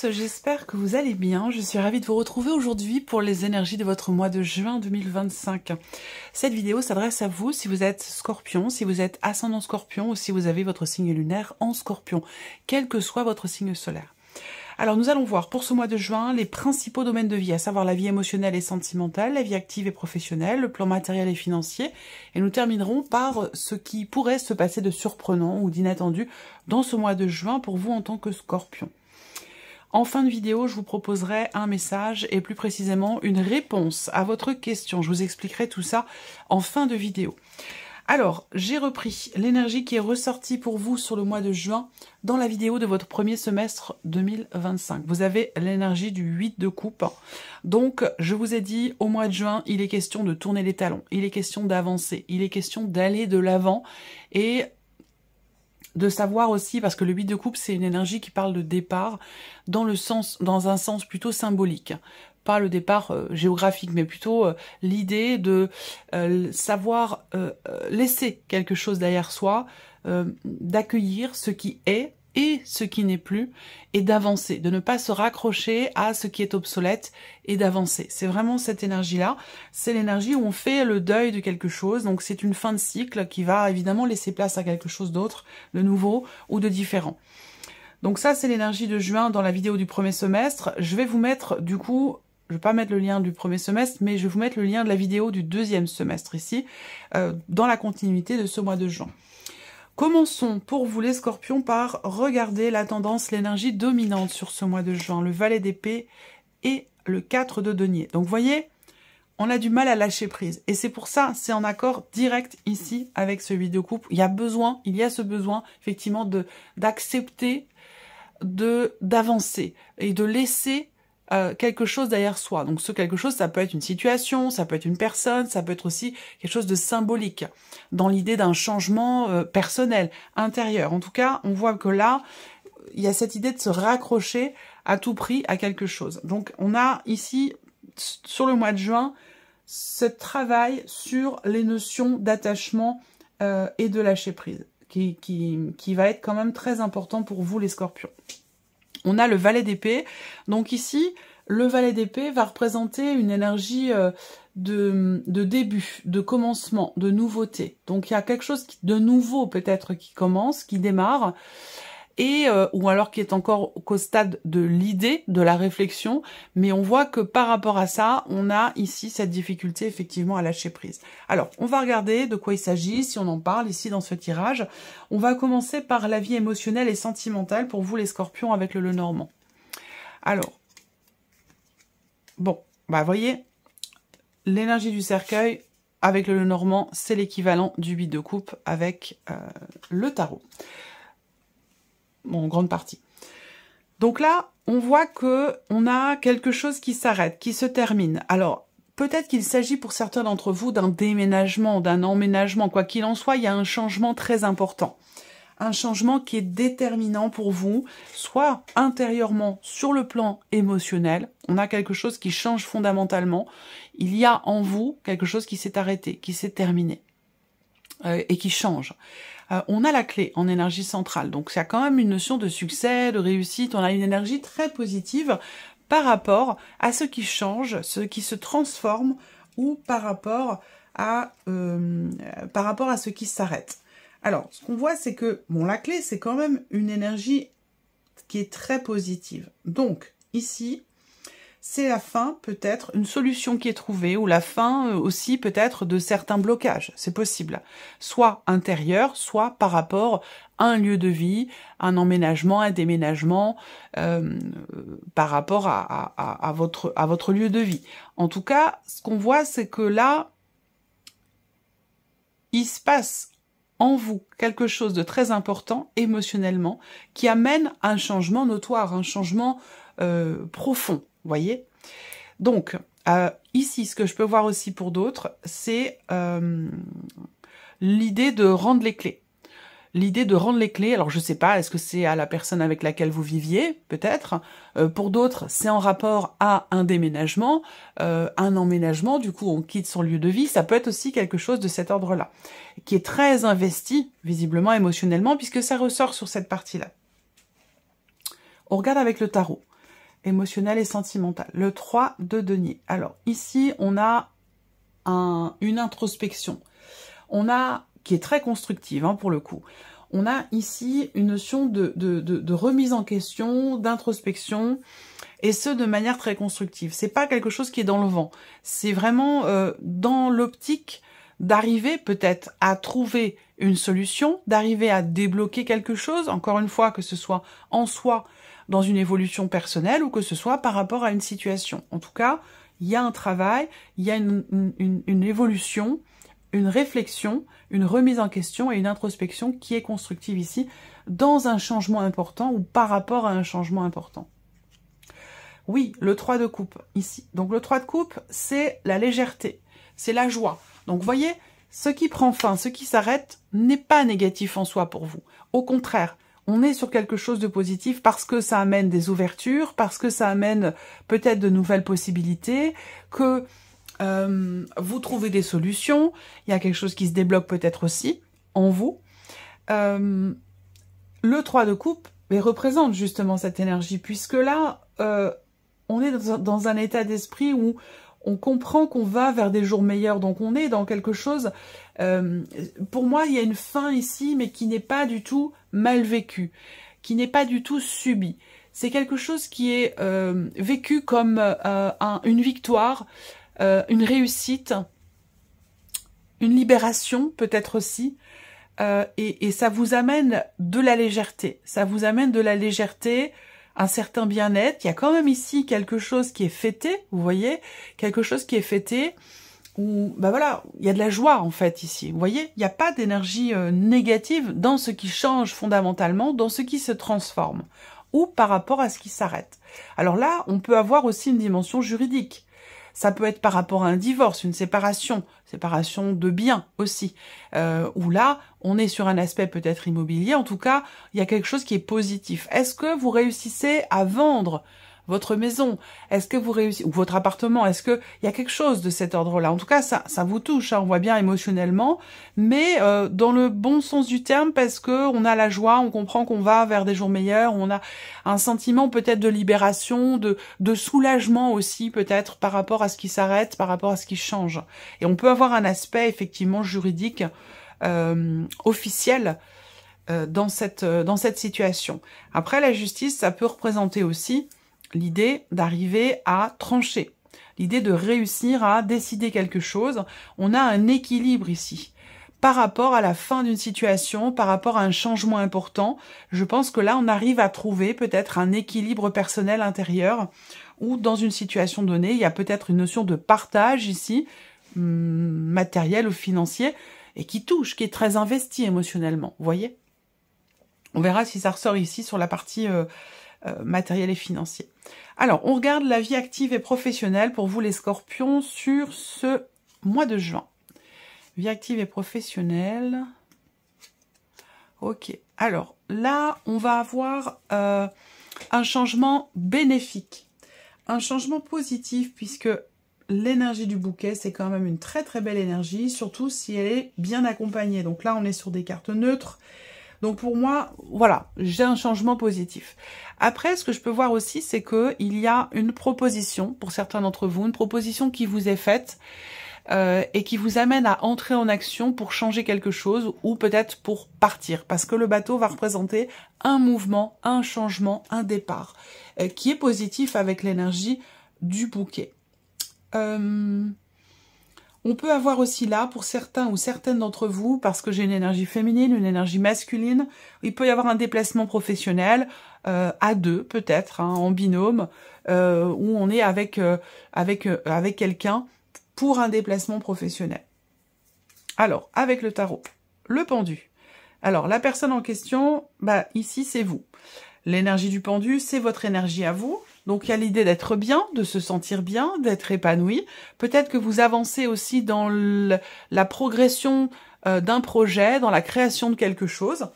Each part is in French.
J'espère que vous allez bien. Je suis ravie de vous retrouver aujourd'hui pour les énergies de votre mois de juin 2025. Cette vidéo s'adresse à vous si vous êtes Scorpion, si vous êtes ascendant Scorpion ou si vous avez votre signe lunaire en Scorpion, quel que soit votre signe solaire. Alors nous allons voir pour ce mois de juin les principaux domaines de vie, à savoir la vie émotionnelle et sentimentale, la vie active et professionnelle, le plan matériel et financier, et nous terminerons par ce qui pourrait se passer de surprenant ou d'inattendu dans ce mois de juin pour vous en tant que Scorpion. En fin de vidéo, je vous proposerai un message et plus précisément une réponse à votre question. Je vous expliquerai tout ça en fin de vidéo. Alors, j'ai repris l'énergie qui est ressortie pour vous sur le mois de juin dans la vidéo de votre premier semestre 2025. Vous avez l'énergie du 8 de coupe. Donc, je vous ai dit, au mois de juin, il est question de tourner les talons, il est question d'avancer, il est question d'aller de l'avant et de savoir aussi, parce que le 8 de coupe, c'est une énergie qui parle de départ dans un sens plutôt symbolique. Pas le départ géographique, mais plutôt l'idée de savoir laisser quelque chose derrière soi, d'accueillir ce qui est et ce qui n'est plus, et d'avancer, de ne pas se raccrocher à ce qui est obsolète et d'avancer. C'est vraiment cette énergie-là. C'est l'énergie où on fait le deuil de quelque chose, donc c'est une fin de cycle qui va évidemment laisser place à quelque chose d'autre, de nouveau ou de différent. Donc ça, c'est l'énergie de juin dans la vidéo du premier semestre. Je vais vous mettre, du coup, je ne vais pas mettre le lien du premier semestre, mais je vais vous mettre le lien de la vidéo du deuxième semestre ici, dans la continuité de ce mois de juin. Commençons pour vous les Scorpions par regarder la tendance, l'énergie dominante sur ce mois de juin, le valet d'épée et le 4 de denier. Donc vous voyez, on a du mal à lâcher prise. Et c'est pour ça, c'est en accord direct ici avec ce 8 de coupe. Il y a ce besoin effectivement d'accepter, d'avancer et de laisser quelque chose derrière soi. Donc ce quelque chose, ça peut être une situation, ça peut être une personne, ça peut être aussi quelque chose de symbolique, dans l'idée d'un changement personnel, intérieur. En tout cas, on voit que là, il y a cette idée de se raccrocher à tout prix à quelque chose. Donc on a ici, sur le mois de juin, ce travail sur les notions d'attachement et de lâcher prise, qui va être quand même très important pour vous les Scorpions. On a le valet d'épée. Donc ici, le valet d'épée va représenter une énergie de début, de commencement, de nouveauté. Donc il y a quelque chose de nouveau peut-être qui commence, qui démarre, et ou alors qui est encore qu'au stade de l'idée, de la réflexion, mais on voit que par rapport à ça, on a ici cette difficulté effectivement à lâcher prise. Alors, on va regarder de quoi il s'agit, si on en parle ici dans ce tirage. On va commencer par la vie émotionnelle et sentimentale pour vous les Scorpions avec le Lenormand. Alors, bon, bah voyez, l'énergie du cercueil avec le Lenormand, c'est l'équivalent du 8 de coupe avec le tarot. Bon, en grande partie. Donc là, on voit que on a quelque chose qui s'arrête, qui se termine. Alors, peut-être qu'il s'agit pour certains d'entre vous d'un déménagement, d'un emménagement. Quoi qu'il en soit, il y a un changement très important. Un changement qui est déterminant pour vous, soit intérieurement sur le plan émotionnel. On a quelque chose qui change fondamentalement. Il y a en vous quelque chose qui s'est arrêté, qui s'est terminé et qui change. On a la clé en énergie centrale, donc il y a quand même une notion de succès, de réussite, on a une énergie très positive par rapport à ce qui change, ce qui se transforme, ou par rapport à ce qui s'arrête. Alors, ce qu'on voit, c'est que, bon, la clé, c'est quand même une énergie qui est très positive. Donc, ici, c'est la fin, peut-être, une solution qui est trouvée, ou la fin aussi, peut-être, de certains blocages. C'est possible. Soit intérieur, soit par rapport à un lieu de vie, un emménagement, un déménagement, par rapport à votre lieu de vie. En tout cas, ce qu'on voit, c'est que là, il se passe en vous quelque chose de très important, émotionnellement, qui amène un changement notoire, un changement profond. Vous voyez? Donc, ici, ce que je peux voir aussi pour d'autres, c'est l'idée de rendre les clés. L'idée de rendre les clés, alors je sais pas, est-ce que c'est à la personne avec laquelle vous viviez, peut-être. Pour d'autres, c'est en rapport à un déménagement, un emménagement, du coup on quitte son lieu de vie. Ça peut être aussi quelque chose de cet ordre-là, qui est très investi, visiblement, émotionnellement, puisque ça ressort sur cette partie-là. On regarde avec le tarot, émotionnel et sentimental. Le 3 de denier. Alors ici, on a une introspection. On a qui est très constructive, hein, pour le coup. On a ici une notion de remise en question, d'introspection, et ce, de manière très constructive. C'est pas quelque chose qui est dans le vent. C'est vraiment dans l'optique d'arriver peut-être à trouver une solution, d'arriver à débloquer quelque chose, encore une fois, que ce soit en soi, dans une évolution personnelle, ou que ce soit par rapport à une situation. En tout cas, il y a un travail, il y a une évolution, une réflexion, une remise en question et une introspection qui est constructive ici, dans un changement important ou par rapport à un changement important. Oui, le 3 de coupe, ici. Donc le 3 de coupe, c'est la légèreté, c'est la joie. Donc vous voyez, ce qui prend fin, ce qui s'arrête, n'est pas négatif en soi pour vous. Au contraire, on est sur quelque chose de positif parce que ça amène des ouvertures, parce que ça amène peut-être de nouvelles possibilités, que vous trouvez des solutions, il y a quelque chose qui se débloque peut-être aussi en vous. Le 3 de coupe représente justement cette énergie, puisque là, on est dans un état d'esprit où on comprend qu'on va vers des jours meilleurs, donc on est dans quelque chose, pour moi, il y a une fin ici, mais qui n'est pas du tout mal vécue, qui n'est pas du tout subie. C'est quelque chose qui est vécu comme une victoire, une réussite, une libération peut-être aussi, et ça vous amène de la légèreté. Ça vous amène de la légèreté, un certain bien-être. Il y a quand même ici quelque chose qui est fêté, vous voyez, quelque chose qui est fêté, où, ben voilà, il y a de la joie en fait ici. Vous voyez, il n'y a pas d'énergie négative dans ce qui change fondamentalement, dans ce qui se transforme, ou par rapport à ce qui s'arrête. Alors là, on peut avoir aussi une dimension juridique. Ça peut être par rapport à un divorce, une séparation de biens aussi, où là, on est sur un aspect peut-être immobilier. En tout cas, il y a quelque chose qui est positif. Est-ce que vous réussissez à vendre votre maison? Est-ce que vous réussissez, ou votre appartement? Est-ce qu'il y a quelque chose de cet ordre-là? En tout cas, ça vous touche, hein, on voit bien émotionnellement, mais dans le bon sens du terme, parce que on a la joie, on comprend qu'on va vers des jours meilleurs, on a un sentiment peut-être de libération, de soulagement aussi, peut-être par rapport à ce qui s'arrête, par rapport à ce qui change. Et on peut avoir un aspect effectivement juridique, officiel, dans cette situation. Après, la justice, ça peut représenter aussi l'idée d'arriver à trancher, l'idée de réussir à décider quelque chose. On a un équilibre ici par rapport à la fin d'une situation, par rapport à un changement important. Je pense que là, on arrive à trouver peut-être un équilibre personnel intérieur, ou dans une situation donnée, il y a peut-être une notion de partage ici, matériel ou financier, et qui touche, qui est très investi émotionnellement, vous voyez? On verra si ça ressort ici sur la partie matériel et financier. Alors, on regarde la vie active et professionnelle pour vous les scorpions sur ce mois de juin. Vie active et professionnelle. Ok. Alors, là, on va avoir un changement bénéfique. Un changement positif, puisque l'énergie du bouquet, c'est quand même une très très belle énergie, surtout si elle est bien accompagnée. Donc là, on est sur des cartes neutres. Donc pour moi, voilà, j'ai un changement positif. Après, ce que je peux voir aussi, c'est qu'il y a une proposition, pour certains d'entre vous, une proposition qui vous est faite et qui vous amène à entrer en action pour changer quelque chose ou peut-être pour partir. Parce que le bateau va représenter un mouvement, un changement, un départ qui est positif avec l'énergie du bouquet. On peut avoir aussi là, pour certains ou certaines d'entre vous, parce que j'ai une énergie féminine, une énergie masculine, il peut y avoir un déplacement professionnel, à deux peut-être, hein, en binôme, où on est avec quelqu'un pour un déplacement professionnel. Alors, avec le tarot, le pendu. Alors, la personne en question, bah ici c'est vous. L'énergie du pendu, c'est votre énergie à vous. Donc, il y a l'idée d'être bien, de se sentir bien, d'être épanoui. Peut-être que vous avancez aussi dans la progression d'un projet, dans la création de quelque chose.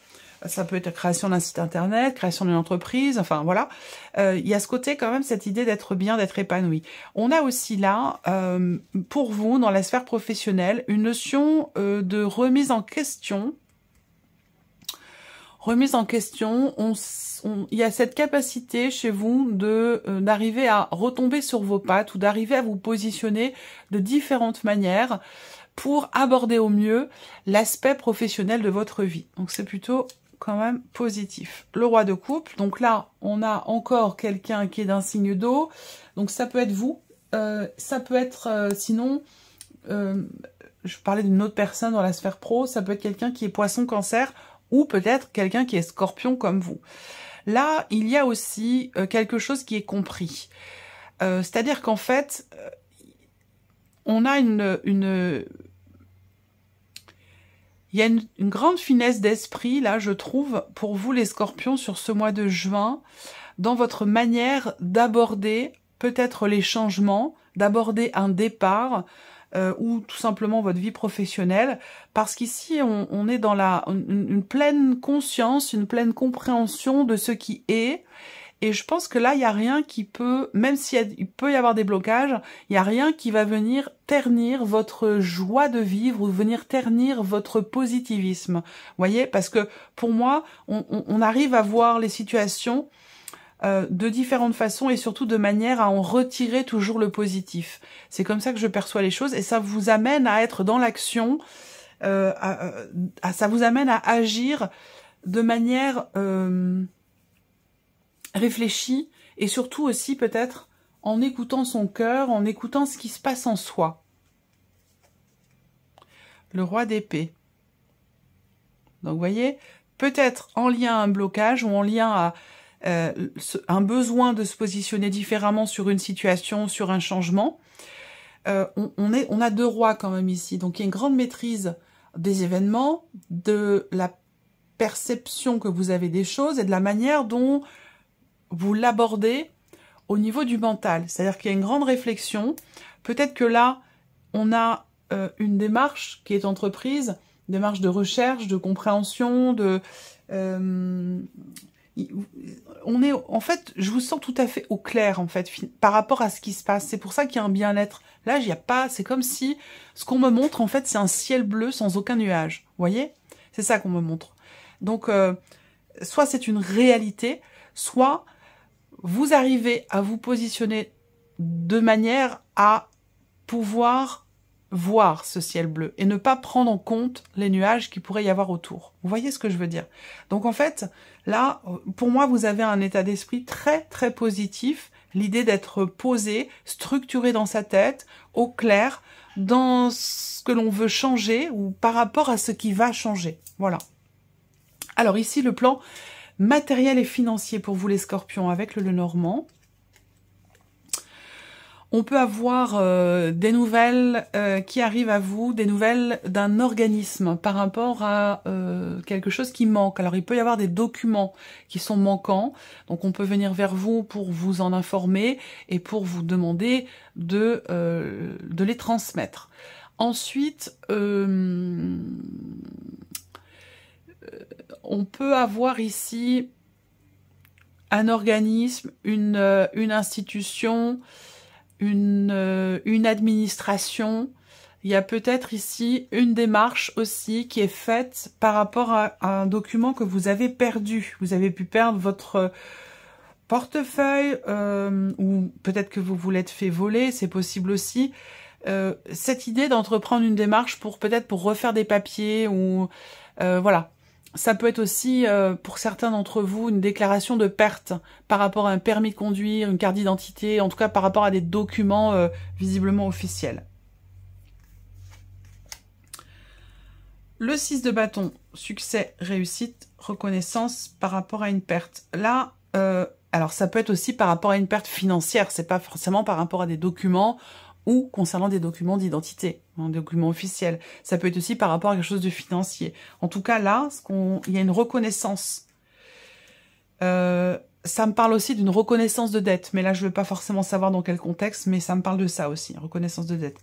Ça peut être la création d'un site internet, création d'une entreprise, enfin voilà. Il y a ce côté quand même, cette idée d'être bien, d'être épanoui. On a aussi là, pour vous, dans la sphère professionnelle, une notion de remise en question. Remise en question, il y a cette capacité chez vous d'arriver à retomber sur vos pattes ou d'arriver à vous positionner de différentes manières pour aborder au mieux l'aspect professionnel de votre vie. Donc c'est plutôt quand même positif. Le roi de coupe, donc là on a encore quelqu'un qui est d'un signe d'eau, donc ça peut être vous, ça peut être sinon, je parlais d'une autre personne dans la sphère pro, ça peut être quelqu'un qui est poisson cancer, ou peut-être quelqu'un qui est scorpion comme vous. Là, il y a aussi quelque chose qui est compris. C'est-à-dire qu'en fait, on a il y a une grande finesse d'esprit, là, je trouve, pour vous les scorpions, sur ce mois de juin, dans votre manière d'aborder peut-être les changements, d'aborder un départ, ou tout simplement votre vie professionnelle, parce qu'ici on est dans une pleine conscience, une pleine compréhension de ce qui est, et je pense que là il n'y a rien qui peut, même s'il peut y avoir des blocages, il n'y a rien qui va venir ternir votre joie de vivre ou venir ternir votre positivisme, vous voyez, parce que pour moi on arrive à voir les situations de différentes façons et surtout de manière à en retirer toujours le positif. C'est comme ça que je perçois les choses et ça vous amène à être dans l'action, ça vous amène à agir de manière réfléchie et surtout aussi peut-être en écoutant son cœur, en écoutant ce qui se passe en soi. Le roi d'épée. Donc vous voyez, peut-être en lien à un blocage ou en lien à un besoin de se positionner différemment sur une situation, sur un changement. On a deux rois quand même ici, donc il y a une grande maîtrise des événements, de la perception que vous avez des choses et de la manière dont vous l'abordez au niveau du mental. C'est-à-dire qu'il y a une grande réflexion. Peut-être que là, on a une démarche qui est entreprise, une démarche de recherche, de compréhension, en fait, je vous sens tout à fait au clair, en fait, par rapport à ce qui se passe. C'est pour ça qu'il y a un bien-être. Là, il n'y a pas, c'est comme si ce qu'on me montre, en fait, c'est un ciel bleu sans aucun nuage. Vous voyez? C'est ça qu'on me montre. Donc, soit c'est une réalité, soit vous arrivez à vous positionner de manière à pouvoir voir ce ciel bleu et ne pas prendre en compte les nuages qu'il pourrait y avoir autour. Vous voyez ce que je veux dire? Donc en fait, là, pour moi, vous avez un état d'esprit très très positif, l'idée d'être posé, structuré dans sa tête, au clair, dans ce que l'on veut changer ou par rapport à ce qui va changer. Voilà. Alors ici, le plan matériel et financier pour vous les scorpions avec le Lenormand. On peut avoir des nouvelles qui arrivent à vous, des nouvelles d'un organisme par rapport à quelque chose qui manque. Alors il peut y avoir des documents qui sont manquants, donc on peut venir vers vous pour vous en informer et pour vous demander de les transmettre. Ensuite, on peut avoir ici un organisme, une institution, une administration. Il y a peut-être ici une démarche aussi qui est faite par rapport à un document que vous avez perdu. Vous avez pu perdre votre portefeuille ou peut-être que vous vous l'êtes fait voler, c'est possible aussi. Cette idée d'entreprendre une démarche pour peut-être pour refaire des papiers ou voilà. Ça peut être aussi, pour certains d'entre vous, une déclaration de perte par rapport à un permis de conduire, une carte d'identité, en tout cas par rapport à des documents visiblement officiels. Le 6 de bâton, succès, réussite, reconnaissance par rapport à une perte. Là, alors ça peut être aussi par rapport à une perte financière, c'est pas forcément par rapport à des documents ou concernant des documents d'identité, des documents officiels. Ça peut être aussi par rapport à quelque chose de financier. En tout cas, là, il y a une reconnaissance. ça me parle aussi d'une reconnaissance de dette, mais là je ne veux pas forcément savoir dans quel contexte, mais ça me parle de ça aussi, reconnaissance de dette.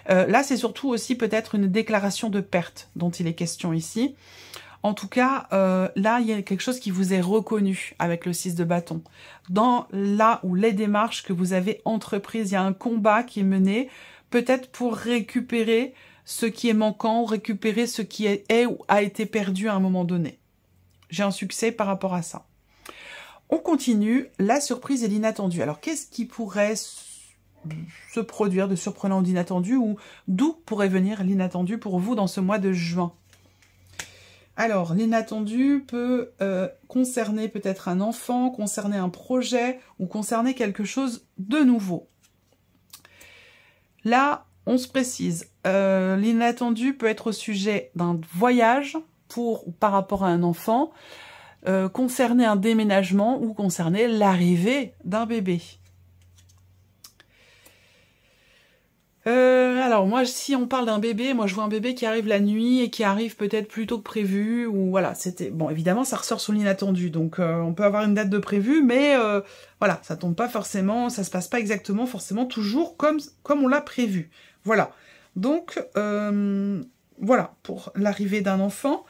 Là c'est surtout aussi peut-être une déclaration de perte dont il est question ici. En tout cas, là il y a quelque chose qui vous est reconnu avec le 6 de bâton. Dans là où les démarches que vous avez entreprises, il y a un combat qui est mené, peut-être pour récupérer ce qui est manquant, récupérer ce qui est ou a été perdu à un moment donné. J'ai un succès par rapport à ça. On continue, la surprise et l'inattendu. Alors, qu'est-ce qui pourrait se produire de surprenant ou d'inattendu, ou d'où pourrait venir l'inattendu pour vous dans ce mois de juin? Alors, l'inattendu peut concerner peut-être un enfant, concerner un projet, ou concerner quelque chose de nouveau. Là, on se précise, l'inattendu peut être au sujet d'un voyage pour ou par rapport à un enfant, concerner un déménagement ou concerner l'arrivée d'un bébé. Alors moi, si on parle d'un bébé, moi je vois un bébé qui arrive la nuit et qui arrive peut-être plus tôt que prévu, ou voilà, c'était... Bon, évidemment, ça ressort sous l'inattendu, donc on peut avoir une date de prévu, mais voilà, ça tombe pas forcément, ça se passe pas exactement forcément toujours comme on l'a prévu. Voilà, donc voilà, pour l'arrivée d'un enfant.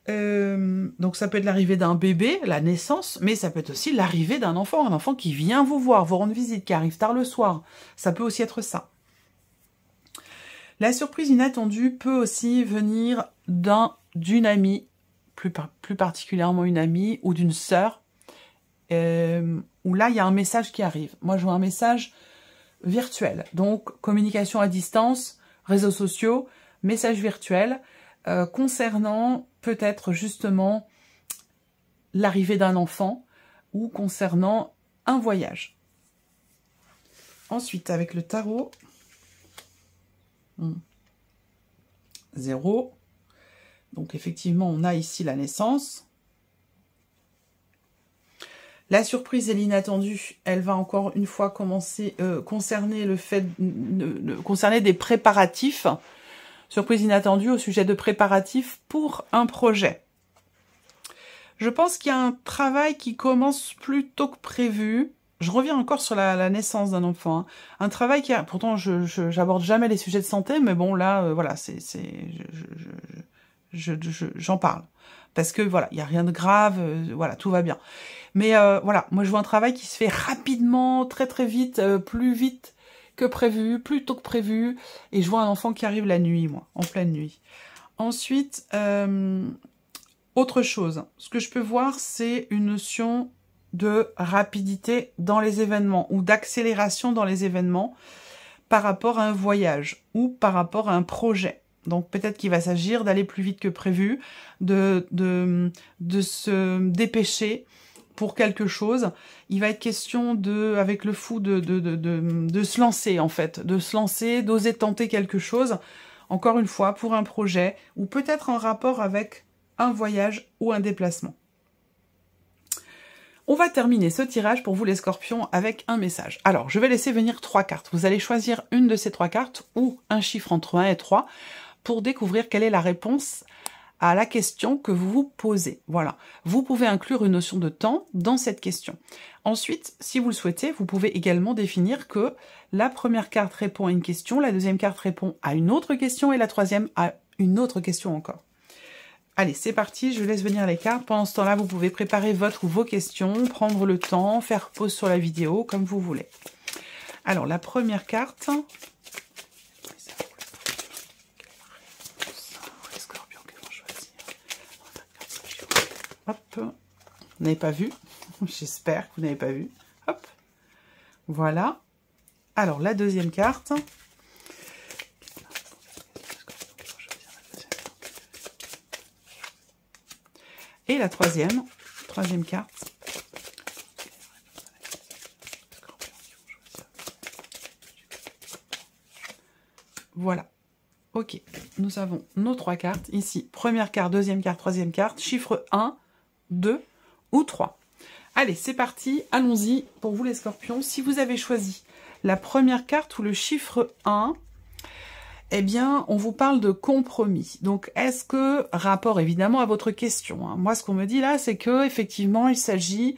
Donc ça peut être l'arrivée d'un bébé, la naissance, mais ça peut être aussi l'arrivée d'un enfant, un enfant qui vient vous voir, vous rendre visite, qui arrive tard le soir. Ça peut aussi être ça. La surprise inattendue peut aussi venir d'une amie, plus particulièrement une amie, ou d'une sœur, où là il y a un message qui arrive. Moi je vois un message virtuel, donc communication à distance, réseaux sociaux, message virtuel, concernant peut-être justement l'arrivée d'un enfant ou concernant un voyage. Ensuite, avec le tarot, 0. Donc effectivement, on a ici la naissance. La surprise et l'inattendu, elle va encore une fois commencer concerner le fait concerner des préparatifs. Surprise inattendue au sujet de préparatifs pour un projet. Je pense qu'il y a un travail qui commence plus tôt que prévu. Je reviens encore sur la naissance d'un enfant. Hein. Un travail qui a... Pourtant, je n'aborde jamais les sujets de santé, mais bon, là, voilà, j'en parle. Parce que, voilà, il n'y a rien de grave, voilà, tout va bien. Mais, voilà, moi, je vois un travail qui se fait rapidement, très très vite, plus vite que prévu, plus tôt que prévu, et je vois un enfant qui arrive la nuit, moi, en pleine nuit. Ensuite, autre chose, ce que je peux voir, c'est une notion de rapidité dans les événements, ou d'accélération dans les événements, par rapport à un voyage, ou par rapport à un projet. Donc peut-être qu'il va s'agir d'aller plus vite que prévu, de se dépêcher, pour quelque chose, il va être question de, avec le fou, de se lancer en fait, de se lancer, d'oser tenter quelque chose, encore une fois, pour un projet, ou peut-être en rapport avec un voyage ou un déplacement. On va terminer ce tirage pour vous les scorpions avec un message. Alors, je vais laisser venir 3 cartes. Vous allez choisir une de ces 3 cartes, ou un chiffre entre 1 et 3, pour découvrir quelle est la réponse à la question que vous vous posez. Voilà. Vous pouvez inclure une notion de temps dans cette question. Ensuite, si vous le souhaitez, vous pouvez également définir que la première carte répond à une question, la deuxième carte répond à une autre question et la troisième à une autre question encore. Allez, c'est parti, je laisse venir les cartes. Pendant ce temps-là, vous pouvez préparer votre ou vos questions, prendre le temps, faire pause sur la vidéo, comme vous voulez. Alors, la première carte... Hop, vous n'avez pas vu, j'espère que vous n'avez pas vu. Hop, voilà. Alors, la deuxième carte. Et la troisième carte. Voilà. Ok, nous avons nos 3 cartes. Ici, première carte, deuxième carte, troisième carte, chiffre 1, 2 ou 3. Allez, c'est parti, allons-y pour vous les scorpions. Si vous avez choisi la première carte ou le chiffre 1, eh bien, on vous parle de compromis. Donc, est-ce que, rapport évidemment à votre question, hein, moi ce qu'on me dit là, c'est que effectivement, il s'agit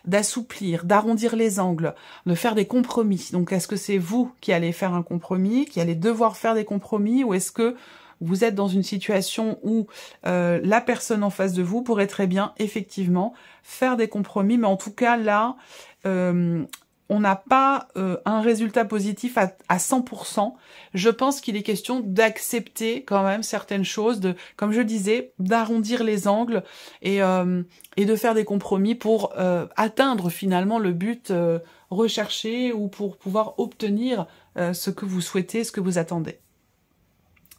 d'assouplir, d'arrondir les angles, de faire des compromis. Donc, est-ce que c'est vous qui allez faire un compromis, qui allez devoir faire des compromis, ou est-ce que vous êtes dans une situation où la personne en face de vous pourrait très bien, effectivement, faire des compromis, mais en tout cas, là, on n'a pas un résultat positif à 100%. Je pense qu'il est question d'accepter quand même certaines choses, comme je disais, d'arrondir les angles et de faire des compromis pour atteindre finalement le but recherché ou pour pouvoir obtenir ce que vous souhaitez, ce que vous attendez.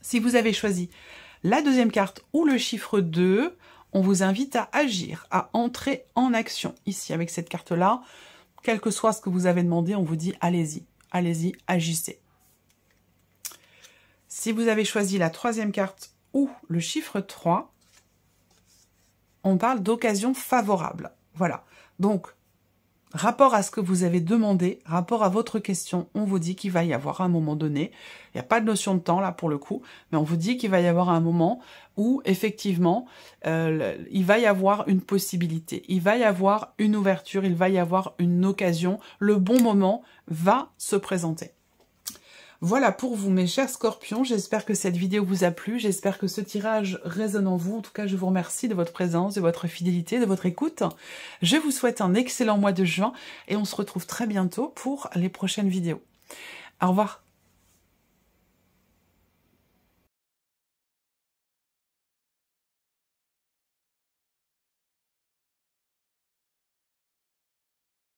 Si vous avez choisi la deuxième carte ou le chiffre 2, on vous invite à agir, à entrer en action. Ici, avec cette carte-là, quel que soit ce que vous avez demandé, on vous dit allez-y, allez-y, agissez. Si vous avez choisi la troisième carte ou le chiffre 3, on parle d'occasion favorable. Voilà. Donc, rapport à ce que vous avez demandé, rapport à votre question, on vous dit qu'il va y avoir un moment donné, il n'y a pas de notion de temps là pour le coup, mais on vous dit qu'il va y avoir un moment où effectivement, il va y avoir une possibilité, il va y avoir une ouverture, il va y avoir une occasion, le bon moment va se présenter. Voilà pour vous mes chers scorpions, j'espère que cette vidéo vous a plu, j'espère que ce tirage résonne en vous. En tout cas, je vous remercie de votre présence, de votre fidélité, de votre écoute. Je vous souhaite un excellent mois de juin et on se retrouve très bientôt pour les prochaines vidéos. Au revoir.